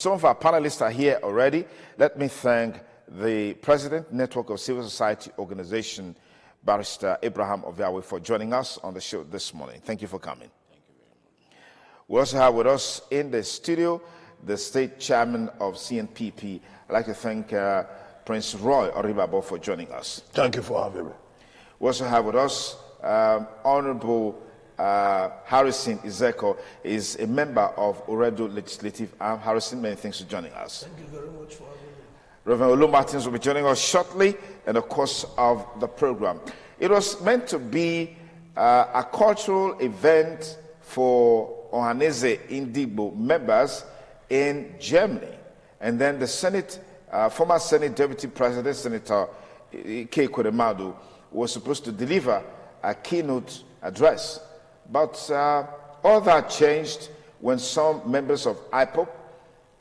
Some of our panelists are here already. Let me thank the President, Network of Civil Society Organization, Barrister Abraham Oviawe, for joining us on the show this morning. Thank you for coming. Thank you very much. We also have with us in the studio the State Chairman of CNPP. I'd like to thank Prince Roy Oribabo for joining us. Thank you for having me. We also have with us Honorable Harrison Izeko is a member of Oredo Legislative Arm. Harrison, many thanks for joining us. Thank you very much for having me. Reverend Olu Martins will be joining us shortly in the course of the program. It was meant to be a cultural event for Ohanaeze Ndigbo members in Germany. And then the Senate, former Senate Deputy President, Senator Ike Ekweremadu, was supposed to deliver a keynote address. But all that changed when some members of IPOB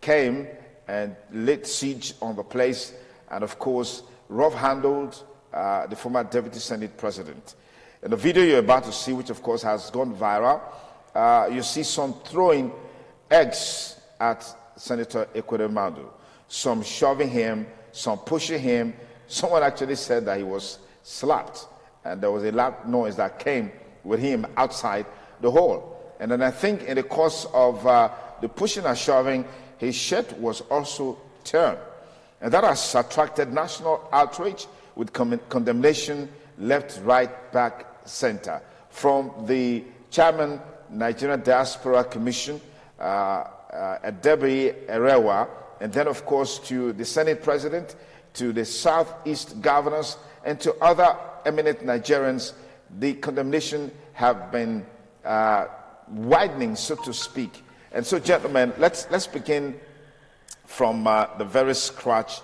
came and laid siege on the place and, of course, rough-handled the former Deputy Senate President. In the video you're about to see, which, of course, has gone viral, you see some throwing eggs at Senator Ekweremadu, some shoving him, some pushing him. Someone actually said that he was slapped, and there was a loud noise that came with him outside the hall. And then I think in the course of the pushing and shoving, his shirt was also torn. And that has attracted national outrage with condemnation left, right, back, center. From the chairman, Nigerian Diaspora Commission, Adebayo Erewa, and then of course to the Senate President, to the Southeast governors, and to other eminent Nigerians. The condemnation have been widening, so to speak. And so, gentlemen, let's begin from the very scratch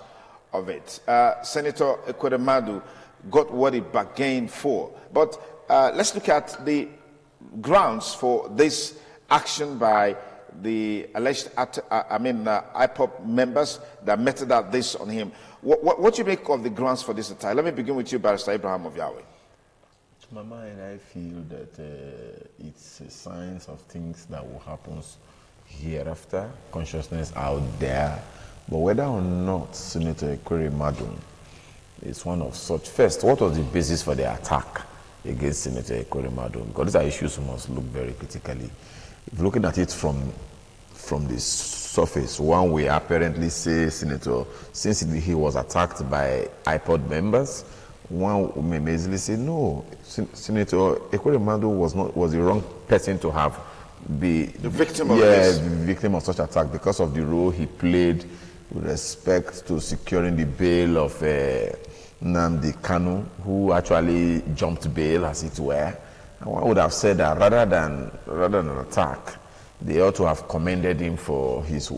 of it. Senator Ekweremadu got what he bargained for. But let's look at the grounds for this action by the alleged IPOB members that meted out this on him. What do you make of the grounds for this attack? Let me begin with you, Barrister Abraham Oviawe. To my mind, I feel that it's a sign of things that will happen hereafter, consciousness out there. But whether or not Senator Ekweremadu is one of such. First, what was the basis for the attack against Senator Ekweremadu? Because these are issues we must look very critically. If looking at it from the surface, one way apparently say Senator, since he was attacked by IPOB members, one may easily say no. Senator Ekweremadu was the wrong person to have be the victim of this. The victim of such attack because of the role he played with respect to securing the bail of Nnamdi Kanu, who actually jumped bail, as it were. And one would have said that rather than an attack, they ought to have commended him for his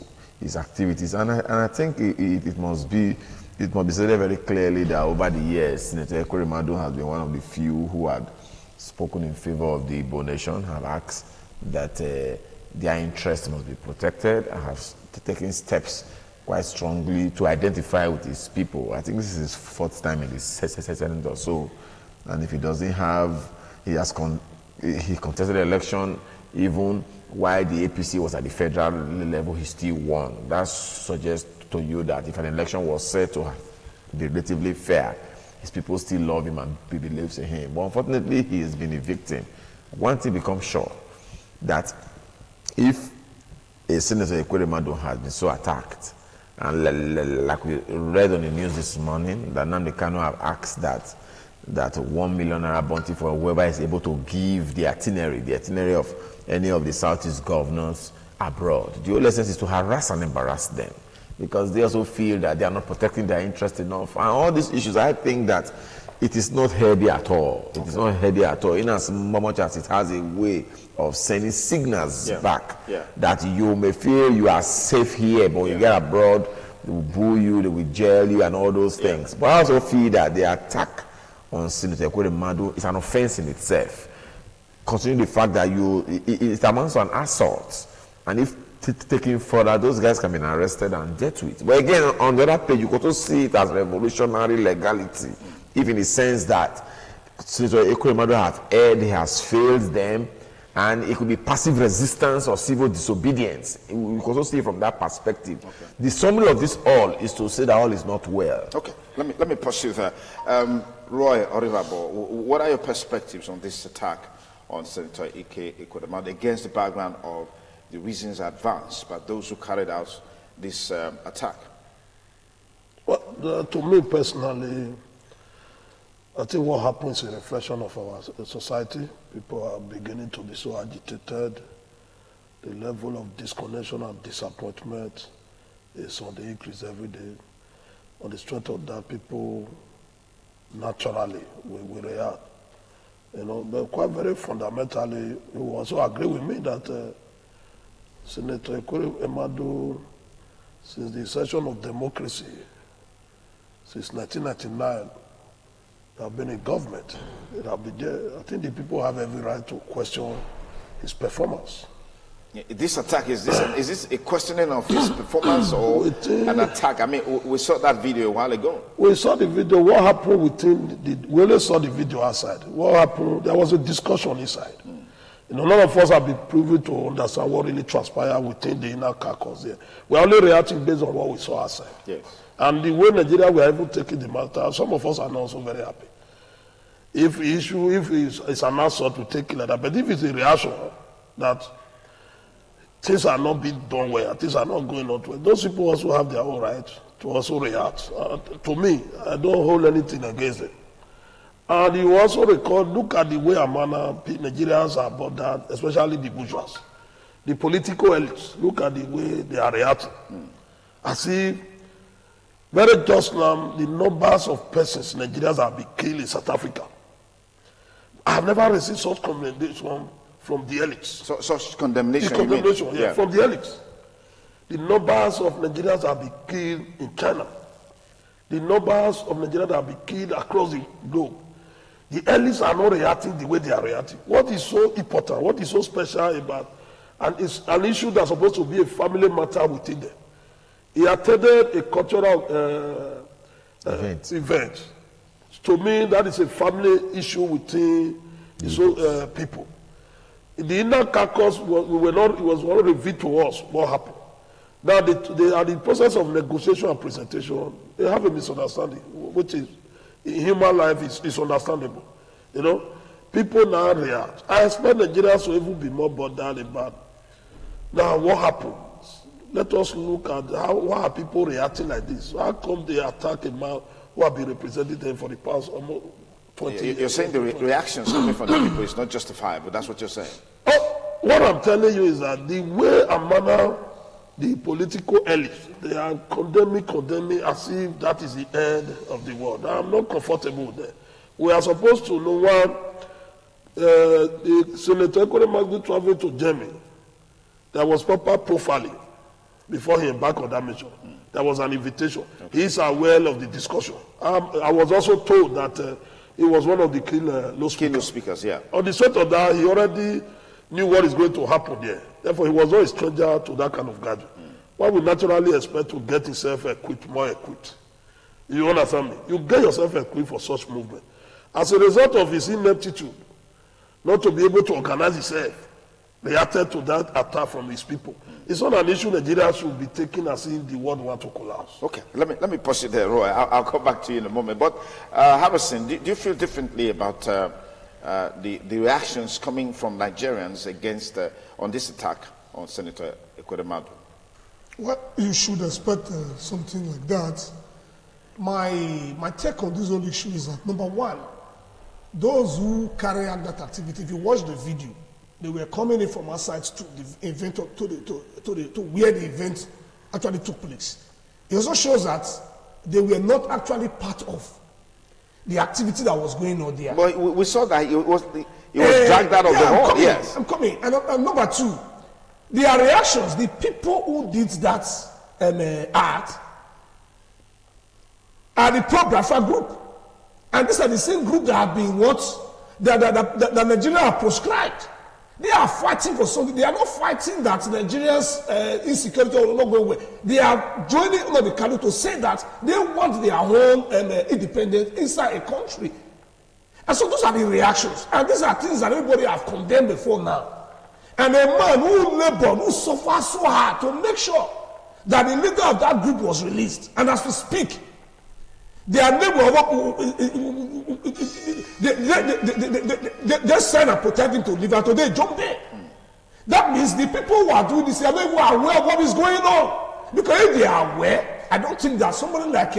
activities. And I think it must be said very clearly that over the years, Senator Ekweremadu has been one of the few who had spoken in favor of the Igbo nation, have asked that their interests must be protected, and have taken steps quite strongly to identify with his people. I think this is his fourth time in the Senate or so, and if he doesn't have, he contested the election even while the APC was at the federal level, he still won. That suggests to you that if an election was said to be relatively fair, his people still love him and believes in him. But unfortunately, he has been a victim. One thing becomes sure, that if a Senator Ekweremadu has been so attacked, and like we read on the news this morning, that Nnamdi Kanu have asked that 1 million naira bounty for whoever is able to give the itinerary of any of the Southeast governors abroad. The whole essence is to harass and embarrass them, because they also feel that they are not protecting their interest enough. And all these issues, I think that it is not heady at all. It is not heady at all, in as much as it has a way of sending signals back that you may feel you are safe here, but when you get abroad, they will boo you, they will jail you, and all those things. But I also feel that the attack on Senator Ekweremadu is an offense in itself, considering the fact that it amounts to an assault. And if taken further, those guys can be arrested and dealt with. But again, on the other page, you got to see it as revolutionary legality, if in the sense that Senator Ekweremadu has erred, he has failed them, And it could be passive resistance or civil disobedience. We can also see it from that perspective. Okay. The summary of this all is to say that all is not well. Okay, let me pursue that. Roy Orivabo, what are your perspectives on this attack on Senator Ike Ekweremadu against the background of the reasons advanced by those who carried out this attack? Well, to me personally, I think what happens is a reflection of our society. People are beginning to be so agitated. The level of disconnection and disappointment is on the increase every day. On the strength of that, people naturally will react. But quite very fundamentally, you also agree with me that Senator Ekweremadu, since the inception of democracy, since 1999, they have been in government. I think the people have every right to question his performance. This attack, is this a questioning of his performance or an attack? I mean, we saw that video a while ago. We saw the video. What happened within, we only saw the video outside. What happened, there was a discussion inside. None of us have been proven to understand what really transpired within the inner carcass there. We're only reacting based on what we saw outside. Yes. And the way Nigeria were able to take the matter, some of us are not so very happy. If it's an assault, we take it like that. But if it's a reaction that things are not being done well, things are not going on well, those people also have their own right to also react. To me, I don't hold anything against it. And you also look at the way and manner Nigerians are about that, especially the bourgeois. The political elites, look at the way they are reacting. As if very just now, the numbers of persons Nigerians have been killed in South Africa. I have never received such condemnation from the elites. Such condemnation? The condemnation, yeah, from the elites. The numbers of Nigerians have been killed in China. The numbers of Nigerians have been killed across the globe. The elites are not reacting the way they are reacting. What is so important, what is so special about, and it's an issue that's supposed to be a family matter within them. He attended a cultural event. To me, that is a family issue within people. In the inner carcass, it was not revealed to us what happened. Now, they are in the process of negotiation and presentation. They have a misunderstanding, which is, in human life, is understandable. People now react. I expect Nigerians to even be more bothered about, now, what happened? Let us look at why are people reacting like this? How come they attack a man who have been representing them for the past almost 20 years? You're saying the reactions coming from the people is not justifiable. That's what you're saying. Oh, what I'm telling you is that the way and manner the political elites, they are condemning as if that is the end of the world. I'm not comfortable with that. We are supposed to know what Senator Ekweremadu traveled to Germany. There was proper profiling before he embarked on that mission. There was an invitation. Okay. He is aware of the discussion. I was also told that he was one of the keynote speakers. Yeah. On the strength of that, he already knew what is going to happen there. Therefore, he was not a stranger to that kind of gathering. One would naturally expect to get himself equipped, more equipped. You understand me? You get yourself equipped for such movement. As a result of his ineptitude, not to be able to organize himself, reacted to that attack from his people. It's not an issue Nigeria should be taking as in the world want to collapse. Okay, let me pause it there, Roy. I'll come back to you in a moment. But Harrison, do you feel differently about the reactions coming from Nigerians against on this attack on Senator Ekweremadu? Well, you should expect something like that. My take on this whole issue is that, number one, those who carry out that activity, if you watch the video, they were coming in from outside to the event, to where the event actually took place. It also shows that they were not actually part of the activity that was going on there. But we saw that it was dragged out of the hall. Yes, I'm coming. And number two, their reactions, the people who did that act, are the pro-Biafra group, and these are the same group that have been that Nigeria have proscribed. They are fighting for something. They are not fighting that Nigeria's insecurity will not go away. They are joining the Kanu to say that they want their own independence inside a country. And so those are the reactions. And these are things that everybody have condemned before now. And a man who labored, who suffered so hard to make sure that the leader of that group was released. And as we speak, their neighbor, they signed a protecting to live, and today jump there. That means the people who are doing this, they are not even aware of what is going on. Because if they are aware, I don't think that somebody like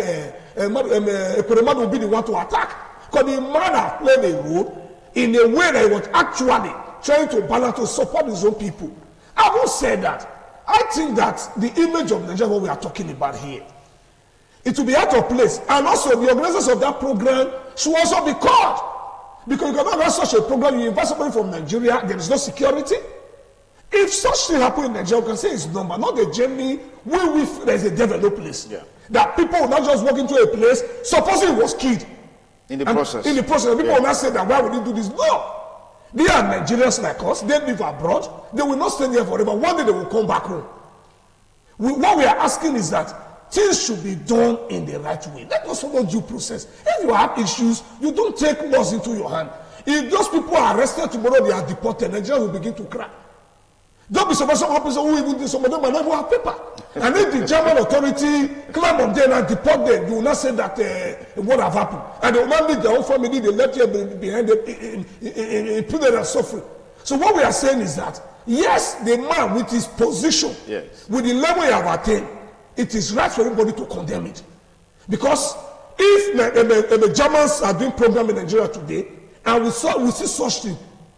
Ekweremadu will be the one to attack. Because the man has played a role in a way that he was actually trying to balance, to support his own people. I will say that. I think that the image of Nigeria, what we are talking about here, it will be out of place. And also, the organizers of that program should also be caught. Because you cannot have such a program, you invite somebody from Nigeria, there is no security. If such thing happen in Nigeria, you can say it's normal, not the journey where we feel there's a developed place. Yeah. That people will not just walk into a place, supposing it was killed. In the process. In the process, people will not say that, why would you do this? No. They are Nigerians like us, they live abroad, they will not stay there forever. One day they will come back home. What we are asking is that things should be done in the right way. Let us follow due process. If you have issues, you don't take laws into your hand. If those people are arrested tomorrow, they are deported, Nigeria will begin to cry. Don't be surprised some person who even do some of them might not even have paper. And if the German authority climb on them and deport them, you will not say that what have happened. And they will not leave their own family, they left here behind them in prison and suffering. So what we are saying is that, yes, the man with his position, yes, with the level he have attained, it is right for everybody to condemn it. Because if the Germans are doing program in Nigeria today, and we see such thing,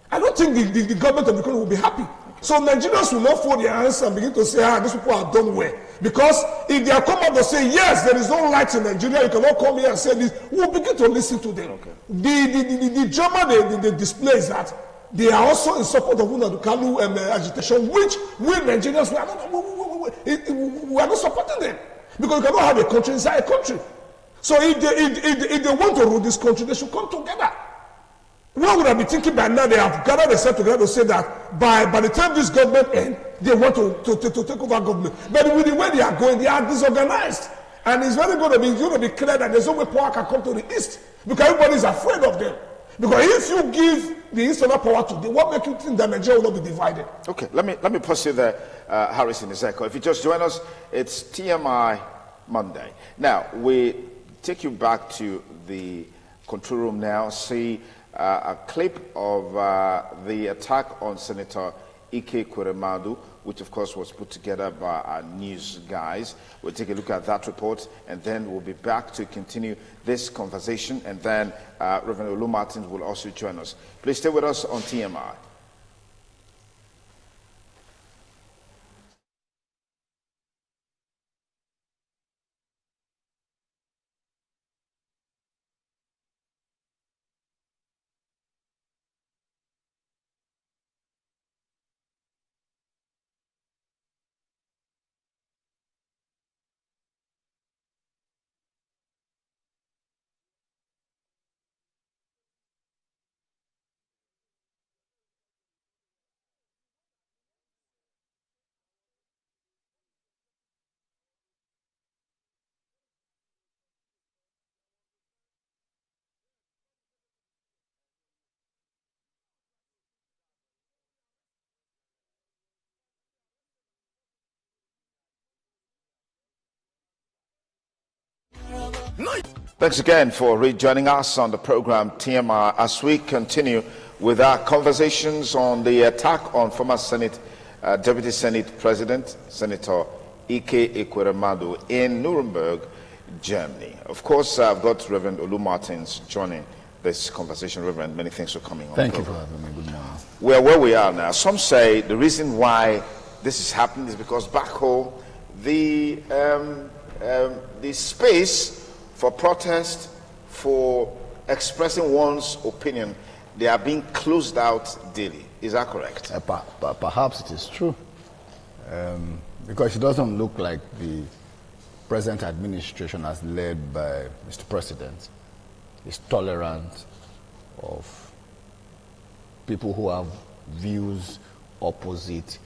I don't think the government of the country will be happy. So Nigerians will not fold their hands and begin to say, these people are done well. Because if they are come out to say, yes, there is no right in Nigeria, you cannot come here and say this, we'll begin to listen to them. Okay. The German, they display that they are also in support of Nnamdi Kanu agitation, which we Nigerians, we are not supporting them. Because you cannot have a country inside a country. So if they want to rule this country, they should come together. What would I be thinking by now? They have gathered themselves together to say that by the time this government ends, they want to take over government. But with the way they are going, they are disorganized. And it's going to be clear that there's no way power can come to the east. Because everybody is afraid of them. Because if you give the eastern power to them, what makes you think that Nigeria will not be divided? Okay, let me pause you there, Harrison Ezeko. If you just join us, it's TMI Monday. Now, we take you back to the control room now, see a clip of the attack on Senator Ike Ekweremadu, which of course was put together by our news guys. We'll take a look at that report, and then we'll be back to continue this conversation, and then Reverend Olu Martins will also join us. Please stay with us on TMI. Thanks again for rejoining us on the program TMI as we continue with our conversations on the attack on former Deputy Senate President, Senator Ike Ekweremadu in Nuremberg, Germany. Of course, I've got Reverend Olu Martins joining this conversation. Reverend, many thanks for coming on. Thank you for having me. Good morning. We're where we are now. Some say the reason why this is happening is because back home, the space for protest, for expressing one's opinion, they are being closed out daily. Is that correct? Perhaps it is true. Because it doesn't look like the present administration as led by Mr. President is tolerant of people who have views opposite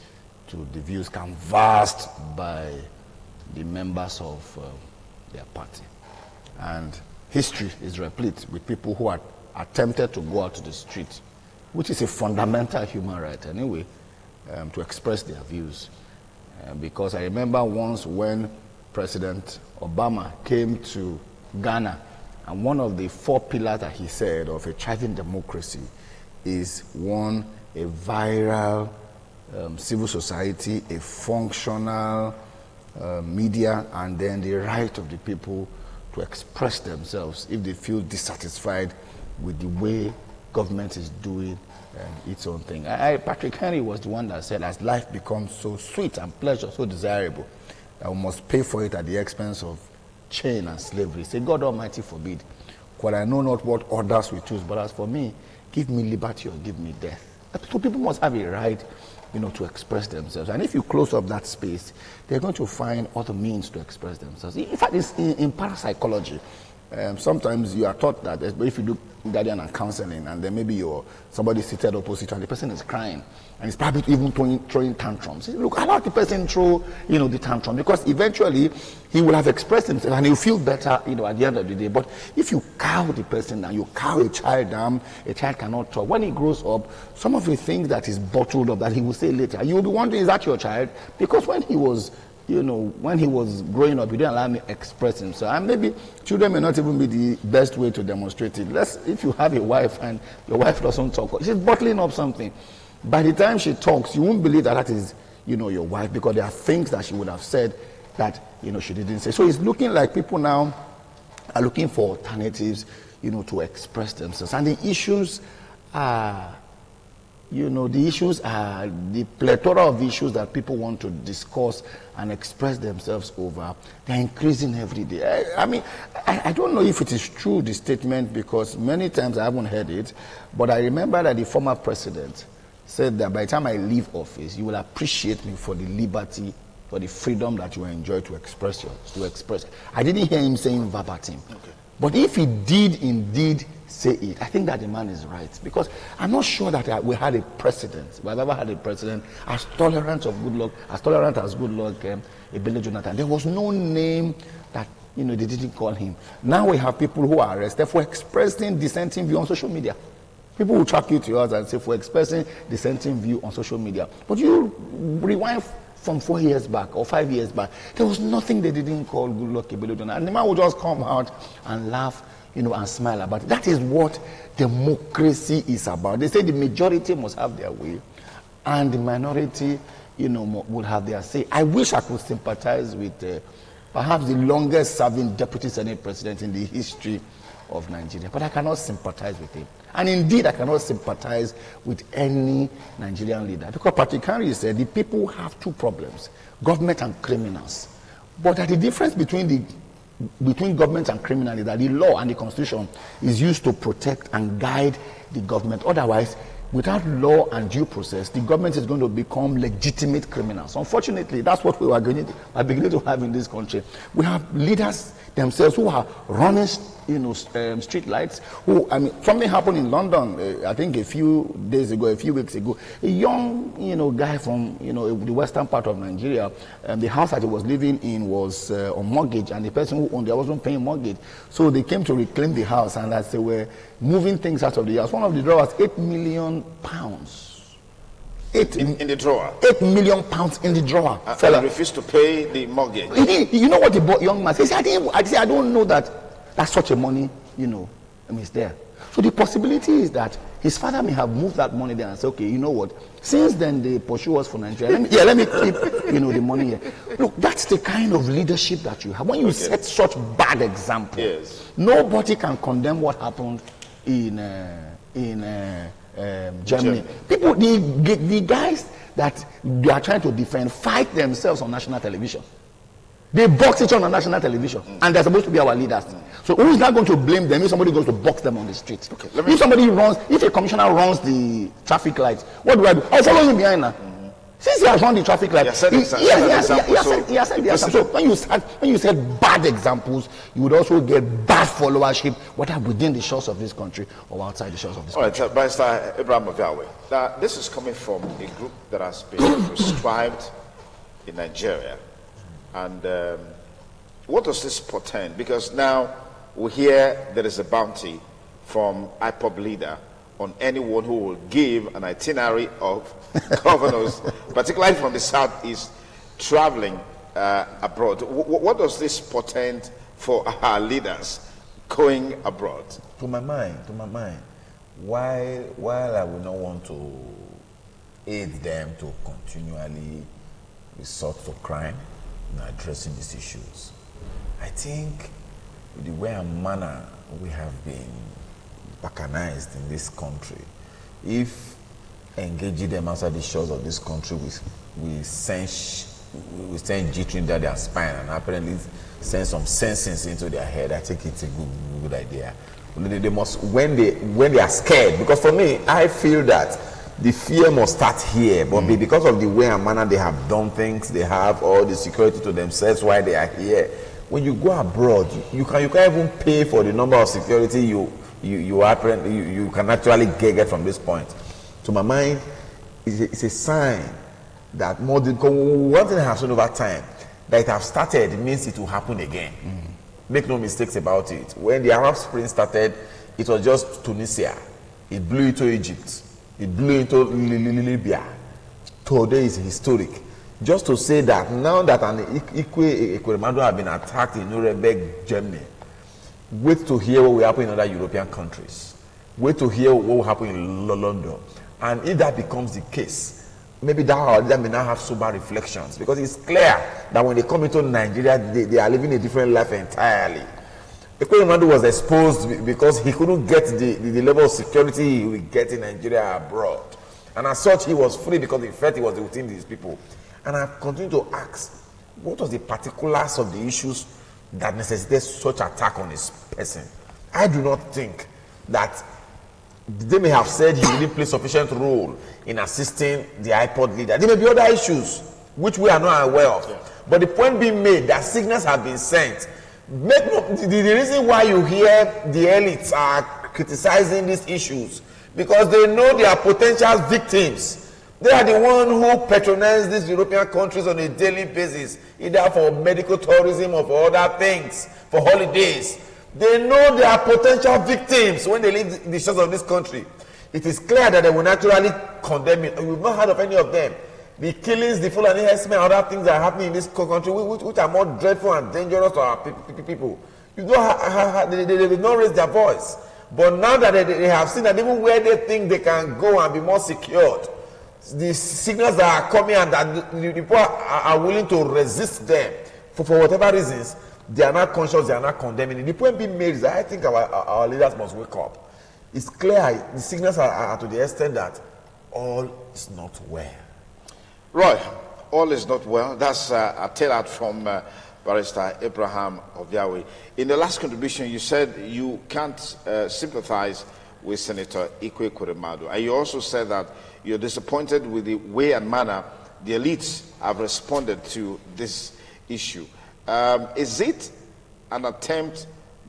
to the views canvassed by the members of their party. And history is replete with people who are attempted to go out to the street, which is a fundamental human right anyway, to express their views. Because I remember once when President Obama came to Ghana, and one of the 4 pillars that he said of a thriving democracy is, one, a viral civil society, a functional media, and then the right of the people to express themselves if they feel dissatisfied with the way government is doing its own thing. Patrick Henry was the one that said, as life becomes so sweet and pleasure so desirable, that we must pay for it at the expense of chain and slavery. Say, God Almighty forbid. For I know not what others we choose, but as for me, give me liberty or give me death. So people must have a right, to express themselves. And if you close up that space, they're going to find other means to express themselves. In fact, it's in parapsychology. Sometimes you are taught that, if you do guardian and counseling, and then maybe somebody seated opposite you and the person is crying, and he's probably even throwing tantrums. Look, allow the person throw, the tantrum, because eventually he will have expressed himself and he'll feel better, at the end of the day. But if you cow the person and you cow a child down, a child cannot talk. When he grows up, some of the things that is bottled up that he will say later, you will be wondering, is that your child? Because when he was growing up, he didn't allow me to express himself. And maybe children may not even be the best way to demonstrate it. If you have a wife and your wife doesn't talk, she's bottling up something. By the time she talks, you won't believe that is, your wife, because there are things that she would have said that, she didn't say. So it's looking like people now are looking for alternatives, to express themselves. And the issues are, the plethora of issues that people want to discuss and express themselves over, they're increasing every day. I don't know if it is true, the statement, because many times I haven't heard it, but I remember that the former president said that by the time I leave office, you will appreciate me for the liberty, for the freedom that you enjoy to express. I didn't hear him saying verbatim. Okay. But if he did indeed say it, I think that the man is right, because I'm not sure that we had a president, we've ever had a president as tolerant as Goodluck, Ebele Jonathan. There was no name that they didn't call him. Now we have people who are arrested for expressing dissenting view on social media. People will track you to yours and say, for expressing dissenting view on social media. But you rewind from 4 years back or 5 years back, there was nothing they didn't call Goodluck Ebele Jonathan. And the man would just come out and laugh, and smile about it. That is what democracy is about. They say the majority must have their way, and the minority, will have their say. I wish I could sympathize with perhaps the longest-serving deputy Senate president in the history of Nigeria, but I cannot sympathize with him. And indeed, I cannot sympathize with any Nigerian leader, because Patrick Henry said the people have 2 problems: government and criminals. But that the difference between government and criminal is that the law and the constitution is used to protect and guide the government. Otherwise, without law and due process, the government is going to become legitimate criminals. Unfortunately, that's what we are beginning to have in this country. We have leaders themselves who are running, street lights. Something happened in London, I think a few weeks ago. A young, guy from, the western part of Nigeria, the house that he was living in was on mortgage, and the person who owned it wasn't paying mortgage. So they came to reclaim the house, and as they were moving things out of the house, one of the drawers, £8 million. In the drawer. £8 million in the drawer. Fella refused to pay the mortgage. You know what the young man said? I don't know that such a money, is there. So the possibility is that his father may have moved that money there and said, okay, you know what? Since then they pursue us for Nigeria. Let me keep, the money here. Look, that's the kind of leadership that you have. When you set such bad example, yes, nobody can condemn what happened in Germany. People, the guys that they are trying to defend fight themselves on national television. They box each other on national television, and they're supposed to be our leaders. So who's not going to blame them if somebody goes to box them on the street? Okay, if a commissioner runs the traffic lights, what do I do? I'll follow him behind now. Since he has run the traffic light, he has said the example. So when you set bad examples, you would also get bad followership, whether within the shores of this country or outside the shores of this country. All right, Barrister Abraham Obiawe. Now, this is coming from a group that has been prescribed in Nigeria. And what does this portend? Because now we hear there is a bounty from IPOB leader on anyone who will give an itinerary of governors, particularly from the southeast, traveling abroad. What does this portend for our leaders going abroad? To my mind, while I would not want to aid them to continually resort to crime in addressing these issues, I think with the way and manner we have been balkanized in this country, if engaging them outside the shores of this country, we send jittering down their spine and apparently send some senses into their head. I think it's a good idea. They must, when they are scared, because for me, I feel that the fear must start here, but because of the way and manner they have done things, they have all the security to themselves while they are here. When you go abroad, you can't even pay for the number of security you can actually get from this point. To my mind, it's a sign that more than one thing I have seen over time, that it has started means it will happen again. Make no mistakes about it. When the Arab Spring started, it was just Tunisia. It blew into Egypt. It blew into Libya. Today is historic. Just to say that now that an Ekweremadu have been attacked in Nuremberg, Germany, wait to hear what will happen in other European countries. Wait to hear what will happen in London. And if that becomes the case, maybe that may not have sober reflections, because it's clear that when they come into Nigeria, they are living a different life entirely. Ekweremadu was exposed because he couldn't get the level of security he would get in Nigeria abroad. And as such, he was free because he felt he was within these people. And I continue to ask, what was the particulars of the issues that necessitated such attack on his person? I do not think that they may have said he didn't play sufficient role in assisting the IPOD leader. There may be other issues which we are not aware of. Yeah. But the point being made that signals have been sent. The reason why you hear the elites are criticizing these issues, because they know they are potential victims. They are the ones who patronize these European countries on a daily basis, either for medical tourism or for other things, for holidays. They know they are potential victims when they leave the shores of this country. It is clear that they will naturally condemn it. We've not heard of any of them. The killings, the Fulani herdsmen, and other things that are happening in this country, which are more dreadful and dangerous to our people. They will not raise their voice. But now that they have seen that even where they think they can go and be more secured, the signals that are coming and that the people are willing to resist them for whatever reasons, they are not conscious, they are not condemning. The point being made is that I think our leaders must wake up. It's clear, the signals are to the extent that all is not well. Right, all is not well. That's a tale out from Barrister Abraham Obiawe. In the last contribution, you said you can't sympathize with Senator Ekweremadu. And you also said that you're disappointed with the way and manner the elites have responded to this issue. Is it an attempt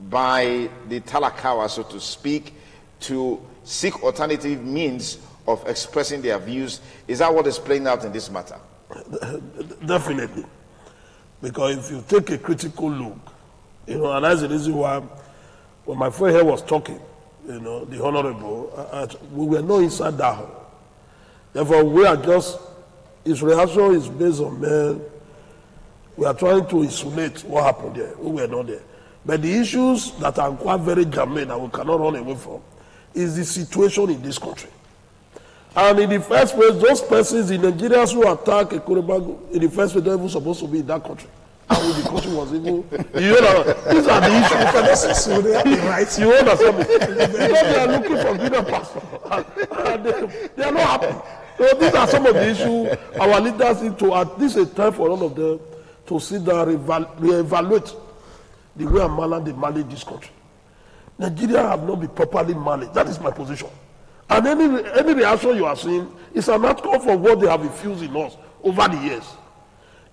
by the Talakawa, so to speak, to seek alternative means of expressing their views? Is that what is playing out in this matter? Definitely. Because if you take a critical look, and that's the reason why when my friend here was talking, the Honorable, we were not inside that hall. Therefore, we are just, his reaction is based on we are trying to insulate what happened there. We were not there. But the issues that are quite very germane that we cannot run away from is the situation in this country. And in the first place, those persons, the Nigerians who attack Ekweremadu, in the first place, they're even supposed to be in that country. And the country was even, these are the issues. So they have the right. You understand me? Because they are looking for greener pasture. And they are not happy. So these are some of the issues our leaders need to, at least a time for all of them, to sit down and reevaluate the way and manner they manage this country. Nigeria have not been properly managed. That is my position. And any reaction you are seeing is an outcome from what they have infused in us over the years.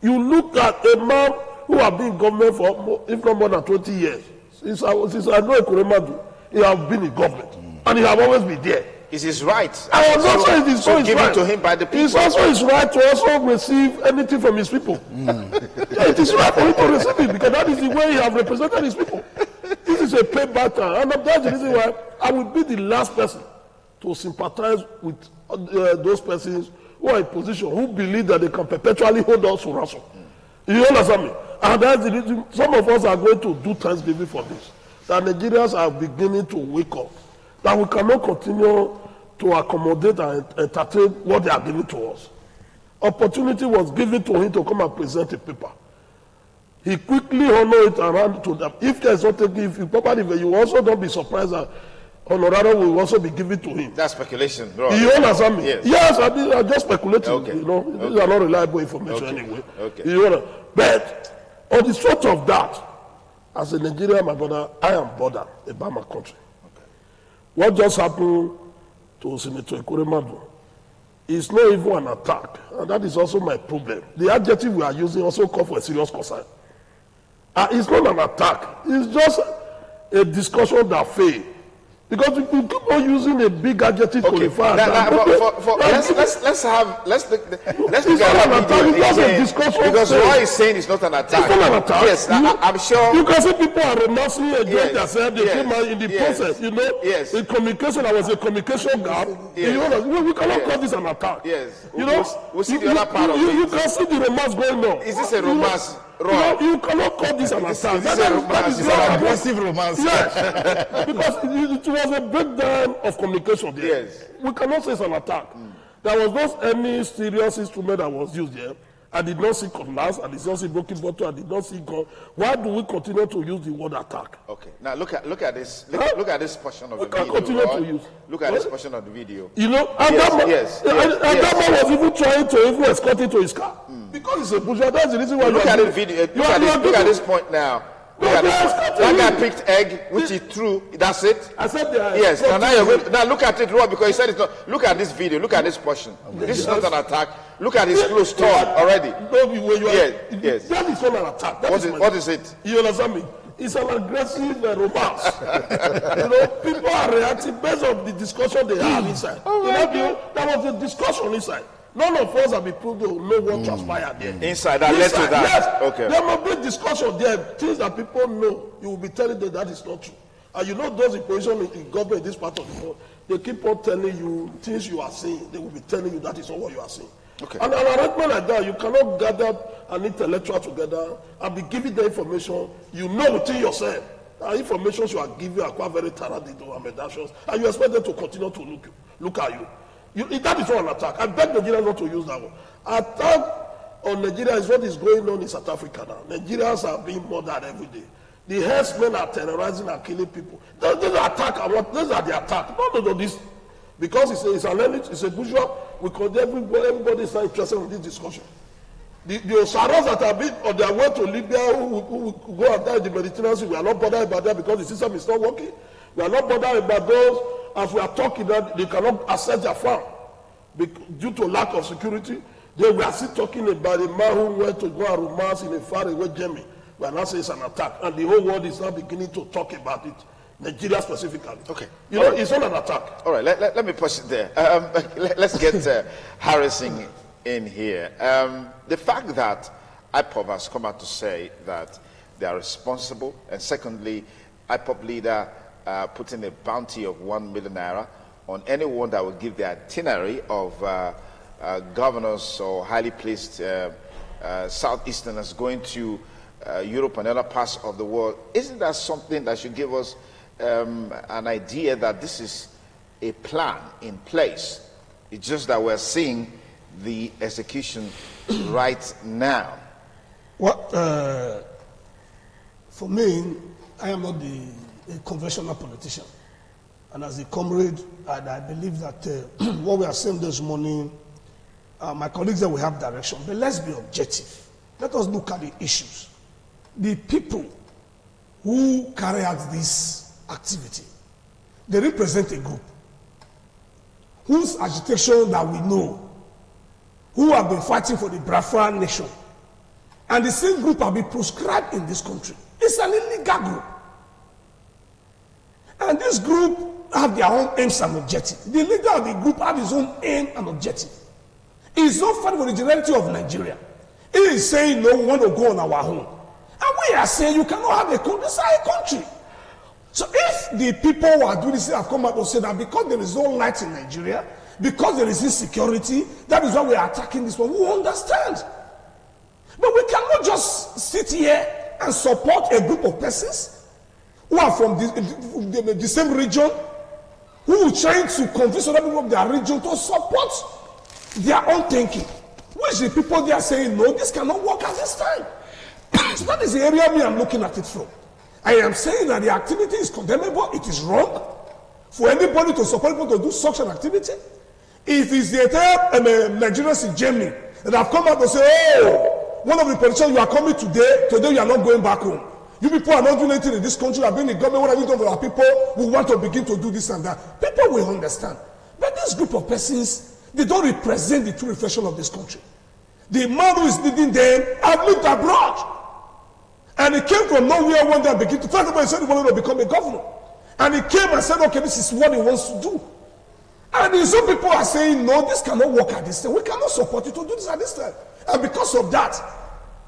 You look at a man who has been in government for, if not more than 20 years. Since I know Ekweremadu, he has been in government. And he has always been there. It's his right. I was not saying it's so given to him by the people. It's also his right to also receive anything from his people. It is right for him to receive it, because that is the way he has represented his people. This is a payback, and that's the reason why I will be the last person to sympathize with those persons who are in position, who believe that they can perpetually hold us to ransom. You understand me? And that's the reason some of us are going to do Thanksgiving for this. That Nigerians are beginning to wake up. That we cannot continue to accommodate and entertain what they are giving to us. Opportunity was given to him to come and present a paper. He quickly honored it around to them. If there's not taken, if you properly, you also don't be surprised that honorarium will also be given to him. That's speculation, bro. You understand me? Yes. Yes, I'm just speculating. Okay. You know, these are not reliable information Okay. anyway. Okay. You know, but on the strength of that, as a Nigerian, my brother, I am bothered about my country. Okay. What just happened to Senator Ekuremadu is not even an attack, and that is also my problem. The adjective we are using also calls for a serious concern. It's not an attack. It's just a discussion that failed. Because if you keep on using a big adjective to refer let's look at that discussion. because why he's saying it's not an attack. It's not an attack. Yes, I'm sure. You can see people are renouncing against Yes, themselves. They came out in the process. You know, Yes. in communication, there was a communication gap. Yes. You know, we cannot Yes. call this an attack. Yes. You know, we'll see the other part of you it. can see the romance going on. Is this a romance? You cannot call this an attack. Is this a romance? Is not it aggressive romance? Yes, because it was a breakdown of communication there. Yes. We cannot say it's an attack. There was not any serious instrument that was used there. I did not see cutlass, I did not see broken bottle, I did not see gun. Why do we continue to use the word attack? Okay. Now look at this. Look at this portion of the can video. continue Roy. to use. Look at this portion of the video. You know, and Yes, that man, yes, and yes, that man was even trying to even escort him to his car. Because he's a bourgeois. That's the reason why Look you at are the video. you are Look at giving- this point now. Look No, at this. yes, that's That it. guy picked egg, which he threw. That's it. I said they are Yes. Now escorting you're him. going. Now look at it, Roy, because he said it's not. Look at this video. Look at this portion. This is not an attack. Look at his clothes torn already. No, when you are, Yes, yes. That is not an attack. That What is it? You understand me? It's an aggressive romance. You know, people are reacting based on the discussion they have inside. There was a discussion inside. None of us have been proved to know what transpired there. Inside that led to that. Yes. Okay. There must be discussion there. Things that people know, you will be telling them that is not true. And you know those in position in government in this part of the world, they keep on telling you things you are saying. They will be telling you that is not what you are saying. Okay. And an arrangement like that, you cannot gather an intellectual together and be giving the information you know within yourself. The information you are giving are quite very taradiddle and meditations, and you expect them to continue to look at you. That is not an attack. I beg Nigerians not to use that one. Attack on Nigeria is what is going on in South Africa now. Nigerians are being murdered every day. The herdsmen are terrorizing and killing people. Those are attack. Those are the attack. Not this. Because it's an elite, it's a bourgeois. We condemn everybody is not interested in this discussion. The Osaros that have been on their way to Libya who go and die in the Mediterranean Sea, we are not bothered about that because the system is not working. We are not bothered about those, as we are talking, that they cannot access their farm due to lack of security. Then we are still talking about a man who went to go and romance in a faraway Germany. We are not saying it's an attack. And the whole world is now beginning to talk about it. Nigeria specifically. Okay. You know, it's not an attack. All right. Let me push it there. Let's get Harrison in here. The fact that IPOB has come out to say that they are responsible, and secondly, IPOB leader putting a bounty of 1 million naira on anyone that will give the itinerary of governors or highly placed Southeasterners going to Europe and other parts of the world. Isn't that something that should give us an idea that this is a plan in place? It's just that we're seeing the execution right now. Well, for me, I am not a conventional politician. And as a comrade, I believe that what we are saying this morning, my colleagues that we have direction, but let's be objective. Let us look at the issues. The people who carry out this activity, they represent a group whose agitation that we know, who have been fighting for the Biafra nation, and the same group have been proscribed in this country. It's an illegal group. And this group have their own aims and objectives. The leader of the group have his own aim and objective. He is not fighting for the generality of Nigeria. He is saying, no, we want to go on our own. And we are saying you cannot have a country. It's a country. So if the people who are doing this have come out and said that because there is no light in Nigeria, because there is insecurity, that is why we are attacking this one, we understand. But we cannot just sit here and support a group of persons who are from the same region, who are trying to convince other people of their region to support their own thinking. Which the people they are saying, no, this cannot work at this time. So that is the area me I'm looking at it from. I am saying that the activity is condemnable, it is wrong for anybody to support people to do such an activity. If it's the entire Nigerians in Germany that have come out and say, oh, one of the politicians, you are coming today you are not going back home. You people are not doing anything in this country, you have been in government, what have you done for our people who want to begin to do this and that? People will understand. But this group of persons, they don't represent the true reflection of this country. The man who is leading them have lived abroad. And he came from nowhere one day and began to, first of all, he said he wanted to become a governor. And he came and said, okay, this is what he wants to do. And some people are saying, no, this cannot work at this time. We cannot support you to do this at this time. And because of that,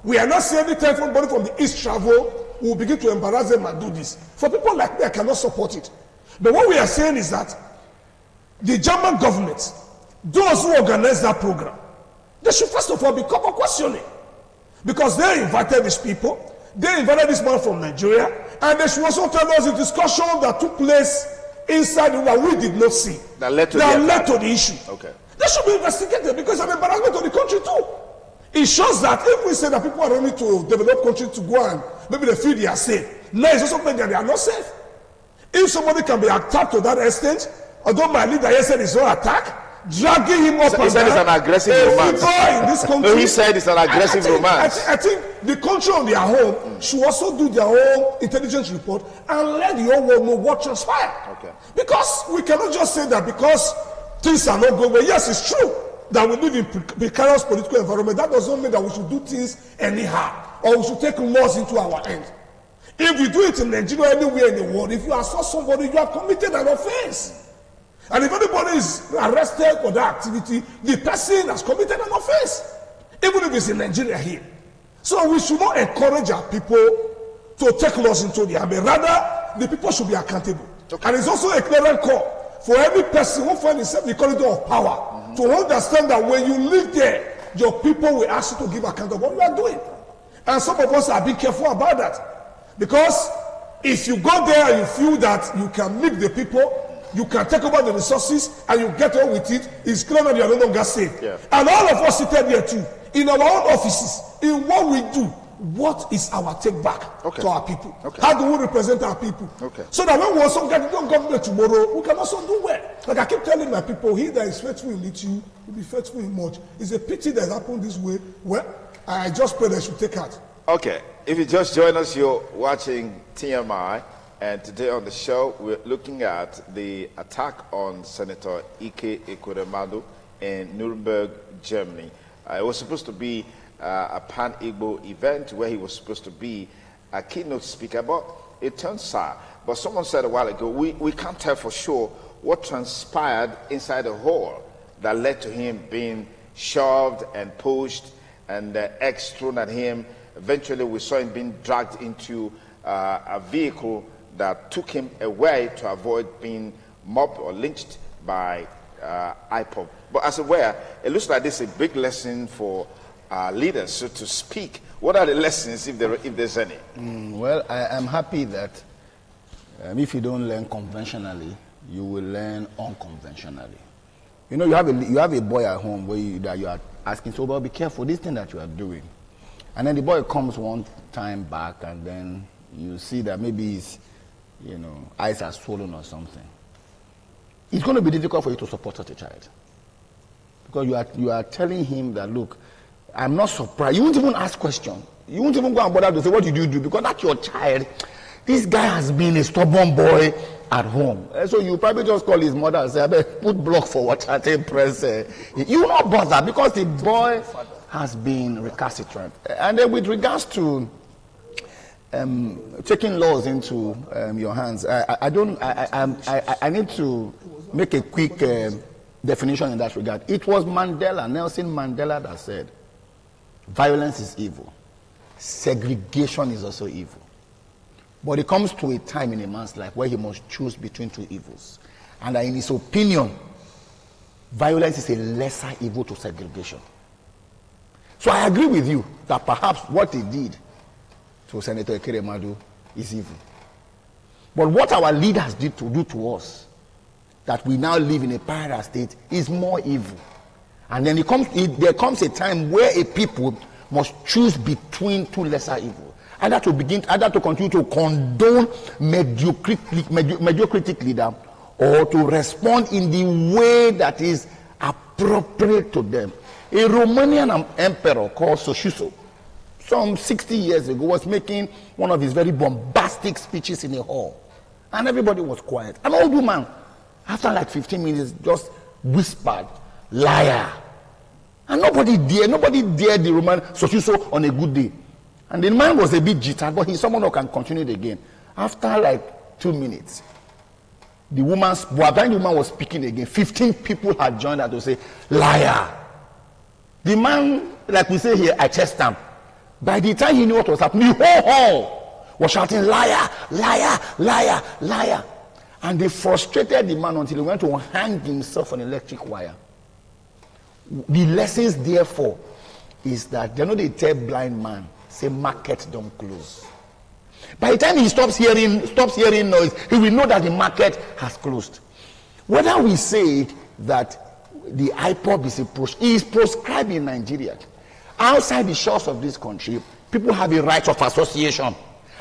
we are not seeing any time for anybody from the East travel who will begin to embarrass them and do this. For people like me, I cannot support it. But what we are saying is that the German government, those who organize that program, they should first of all become a questioning. Because they invited these people, they invited this man from Nigeria, and they should also tell us the discussion that took place inside that we did not see. That led to the issue. Okay. They should be investigated because it's an embarrassment to the country too. It shows that if we say that people are ready to develop country to go and maybe they feel they are safe, now it's also that they are not safe. If somebody can be attacked to that extent, although my leader here said it's no attack, dragging him up he said it's an aggressive romance. In this country, no, he said it's an aggressive romance. I think the country on their own should also do their own intelligence report and let the whole world know what transpired. Okay. Because we cannot just say that because things are not going well. Yes, it's true that we live in precarious political environment. That does not mean that we should do things anyhow or we should take laws into our hands. If you do it in Nigeria, anywhere in the world, if you assault somebody, you have committed an offense. And if anybody is arrested for that activity, the person has committed an offense, even if it's in Nigeria here. So we should not encourage our people to take laws into their hands. Rather, the people should be accountable. Okay. And it's also a clear call for every person who finds himself in the corridor of power to understand that when you live there, your people will ask you to give account of what you are doing. And some of us are being careful about that. Because if you go there and you feel that you can meet the people, you can take over the resources and you get on with it, it's clear that you are no longer safe. Yeah. And all of us seated here too, in our own offices, in what we do, what is our take back to our people? Okay. How do we represent our people? Okay. So that when we also get into government tomorrow, we can also do well. Like I keep telling my people, he that is faithful in little will be faithful in much. It's a pity that happened this way. Well, I just pray they should take heart. Okay. If you just join us, you're watching TMI. And today on the show, we're looking at the attack on Senator Ike Ekweremadu in Nuremberg, Germany. It was supposed to be a Pan-Igbo event where he was supposed to be a keynote speaker, but it turns sour. But someone said a while ago, we can't tell for sure what transpired inside the hall that led to him being shoved and pushed and eggs thrown at him. Eventually, we saw him being dragged into a vehicle that took him away to avoid being mobbed or lynched by IPOB. But as it were, it looks like this is a big lesson for leaders, so to speak. What are the lessons, if there's any? Well, I'm happy that if you don't learn conventionally, you will learn unconventionally. You know, you have a boy at home that you are asking, so, well, be careful, this thing that you are doing. And then the boy comes one time back, and then you see that maybe his eyes are swollen or something. It's going to be difficult for you to support such a child. Because you are telling him that, look, I'm not surprised. You won't even ask questions. You won't even go and bother to say, what did you do? Because that's your child. This guy has been a stubborn boy at home. So you probably just call his mother and say, I bet put block for water, take press. You will not bother because the boy has been recalcitrant. And then with regards to taking laws into your hands, I need to make a quick definition in that regard. It was Nelson Mandela that said, violence is evil. Segregation is also evil. But it comes to a time in a man's life where he must choose between two evils. And in his opinion, violence is a lesser evil to segregation. So I agree with you that perhaps what he did to Senator Ekweremadu is evil. But what our leaders did to do to us, that we now live in a parallel state, is more evil. And then there comes a time where a people must choose between two lesser evils. Either to continue to condone mediocritic leader, or to respond in the way that is appropriate to them. A Romanian emperor called Ceausescu, some 60 years ago, was making one of his very bombastic speeches in a hall. And everybody was quiet. An old woman, after like 15 minutes, just whispered, "Liar." And nobody dared the Roman Ceausescu on a good day. And the man was a bit jittered, but he's someone who can continue it again. After like 2 minutes, the woman was speaking again. 15 people had joined her to say, "Liar." The man, like we say here, I chest him. By the time he knew what was happening, the whole hall was shouting, "Liar, liar, liar, liar." And they frustrated the man until he went to hang himself on electric wire. The lessons, therefore, is that they tell blind man, say market don't close. By the time he stops hearing noise, he will know that the market has closed. Whether we say that the IPOB is proscribed in Nigeria, outside the shores of this country, people have a right of association.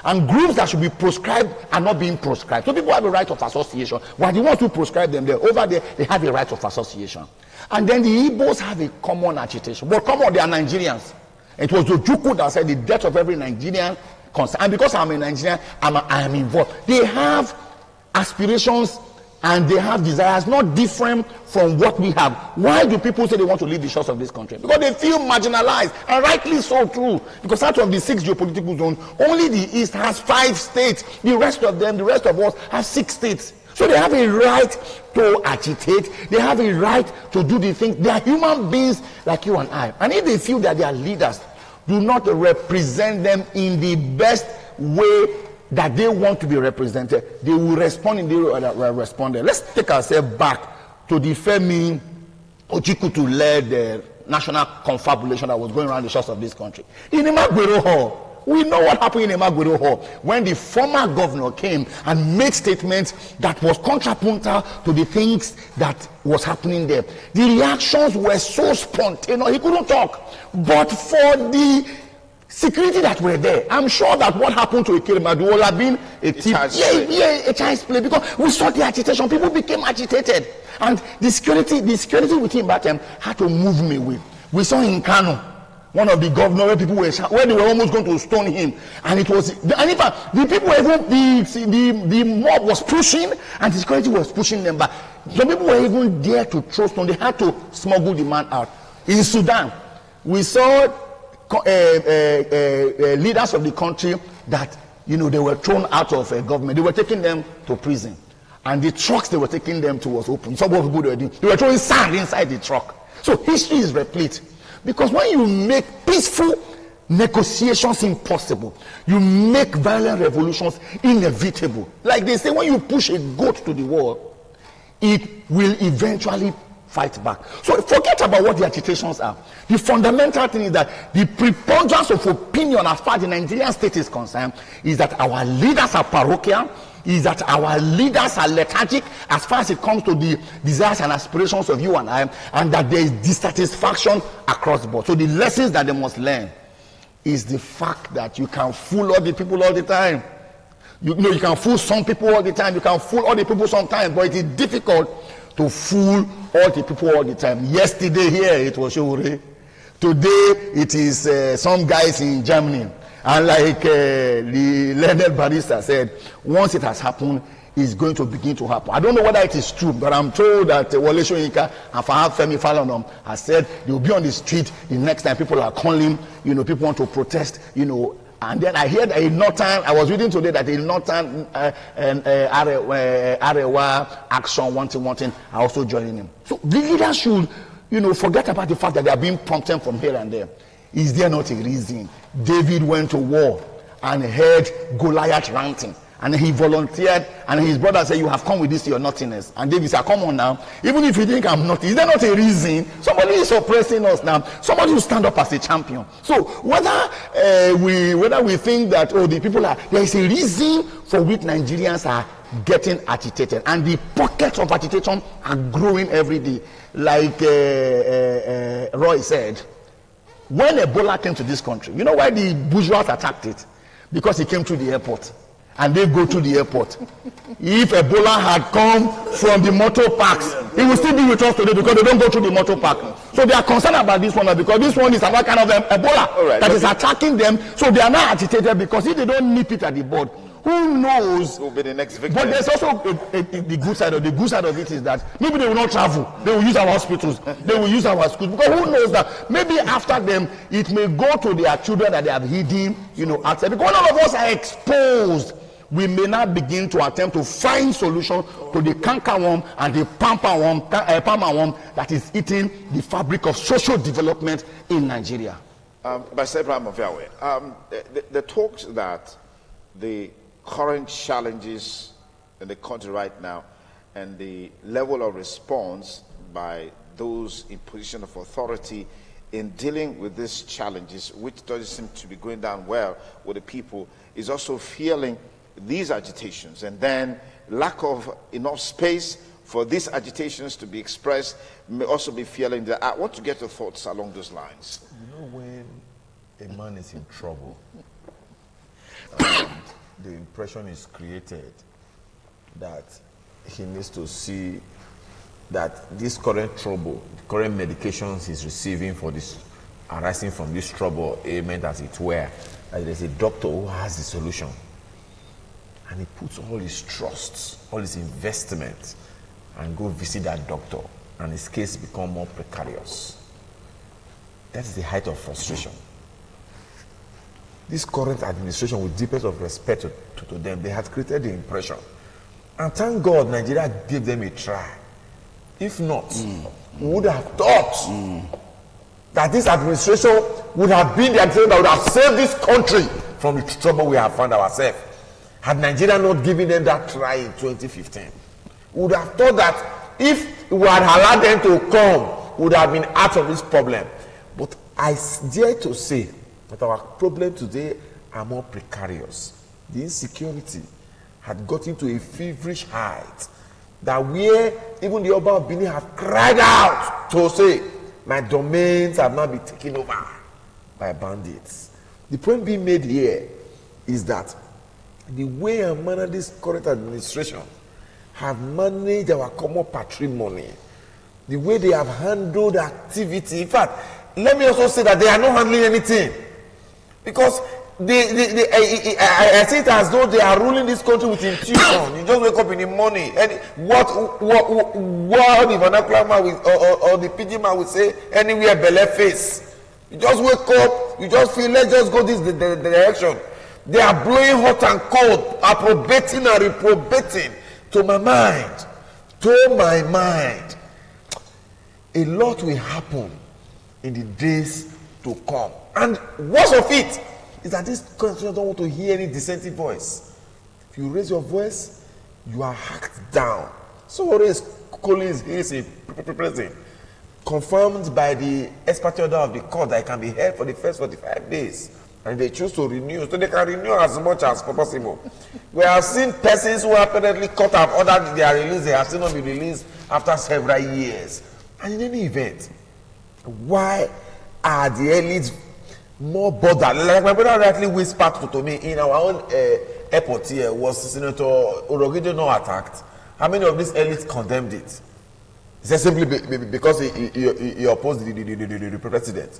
And groups that should be proscribed are not being proscribed. So people have a right of association. While the ones who proscribe them, they're over there, they have a right of association. And then the Igbos have a common agitation. But come on, they are Nigerians. It was Ojukwu that said the death of every Nigerian concern. And because I'm a Nigerian, I am involved. They have aspirations and they have desires not different from what we have. Why do people say they want to leave the shores of this country? Because they feel marginalized, and rightly so too. Because out of the 6 geopolitical zones, only the East has 5 states. The rest of us have 6 states. So they have a right to agitate. They have a right to do the things. They are human beings like you and I. And if they feel that their leaders do not represent them in the best way that they want to be represented, they will respond in the way that we responded. Let's take ourselves back to the Femi Ojikutu-led national confabulation that was going around the shores of this country. In Imagbero Hall, we know what happened in Imagbero Hall when the former governor came and made statements that was contrapuntal to the things that was happening there. The reactions were so spontaneous, he couldn't talk. But for the security that were there, I'm sure that what happened to Ekweremadu would have been a child's play, because we saw the agitation. People became agitated, and the security with him back then had to move me away. We saw in Kano, one of the governors, where people where they were almost going to stone him, and it was, and in fact, the people were even, the mob was pushing, and the security was pushing them back. Some people were even there to throw stone. They had to smuggle the man out. In Sudan, we saw leaders of the country that they were thrown out of government. They were taking them to prison, and the trucks they were taking them to was open. Some of the people they were throwing sand inside the truck. So history is replete, because when you make peaceful negotiations impossible, you make violent revolutions inevitable. Like they say, when you push a goat to the wall, it will eventually fight back. So forget about what the agitations are. The fundamental thing is that the preponderance of opinion as far as the Nigerian state is concerned is that our leaders are parochial, is that our leaders are lethargic as far as it comes to the desires and aspirations of you and I, and that there is dissatisfaction across the board. So the lessons that they must learn is the fact that you can fool all the people all the time. You can fool some people all the time, you can fool all the people sometimes, but it is difficult to fool all the people all the time. Yesterday here it was Showore. Today it is some guys in Germany. And like the learned barrister said, once it has happened, it's going to begin to happen. I don't know whether it is true, but I'm told that Wole Soyinka and Femi Falana has said they will be on the street the next time people are calling, people want to protest, And then I heard a Northern, I was reading today that a Northern Arewa Action wanting are also joining him. So the leaders should, forget about the fact that they are being prompted from here and there. Is there not a reason? David went to war and heard Goliath ranting. And he volunteered, and his brother said, you have come with this to your nothingness. And David said, come on now. Even if you think I'm not, is there not a reason? Somebody is oppressing us now. Somebody will stand up as a champion. So whether we think that, oh, the people are, there is a reason for which Nigerians are getting agitated. And the pockets of agitation are growing every day. Like Roy said, when Ebola came to this country, you know why the bourgeois attacked it? Because it came through the airport. And they go to the airport. If Ebola had come from the motor parks, it will still be with us today because they don't go to the motor park. So they are concerned about this one because this one is another kind of Ebola that is attacking them. So they are not agitated because if they don't nip it at the bud, who knows? Who will be the next victim? But there's also the good side of it is that maybe they will not travel. They will use our hospitals. They will use our schools because who knows that maybe after them it may go to their children that they have hidden, outside. Because all of us are exposed. We may not begin to attempt to find solution to the cankerworm and the palmerworm that is eating the fabric of social development in Nigeria. The talks that the current challenges in the country right now and the level of response by those in position of authority in dealing with these challenges, which doesn't seem to be going down well with the people, is also feeling these agitations, and then lack of enough space for these agitations to be expressed may also be feeling that. I want to get your thoughts along those lines. When a man is in trouble, the impression is created that he needs to see that this current trouble, the current medications he's receiving for this, arising from this trouble, ailment as it were, that there's a doctor who has the solution. And he puts all his trusts, all his investments, and go visit that doctor, and his case become more precarious. That's the height of frustration. This current administration, with deepest of respect to them, they had created the impression. And thank God Nigeria gave them a try. If not, we would have thought that this administration would have been the administration that would have saved this country from the trouble we have found ourselves. Had Nigeria not given them that try in 2015, we would have thought that if we had allowed them to come, we would have been out of this problem. But I dare to say that our problems today are more precarious. The insecurity had gotten to a feverish height that where even the Oba of Benin have cried out to say, my domains have not been taken over by bandits. The point being made here is that the way and manner this current administration have managed our common patrimony, the way they have handled activity. In fact, let me also say that they are not handling anything, because I see it as though they are ruling this country with intuition. You just wake up in the morning, and what the vernacular man or the pidgin man will say, anywhere belle face. You just wake up, you just feel, let's just go this the direction. They are blowing hot and cold, approbating and reprobating. To my mind, a lot will happen in the days to come. And worst of it is that this country don't want to hear any dissenting voice. If you raise your voice, you are hacked down. Somebody is calling his president, confirmed by the expert order of the court that it can be held for the first 45 days. And they choose to renew, so they can renew as much as possible. We have seen persons who apparently court have ordered their release, they have still not been released after several years. And in any event, why are the elites more bothered? Like my brother rightly whispered to me in our own airport here, was Senator Orogijo not attacked? How many of these elites condemned it? He said simply because he opposed the president.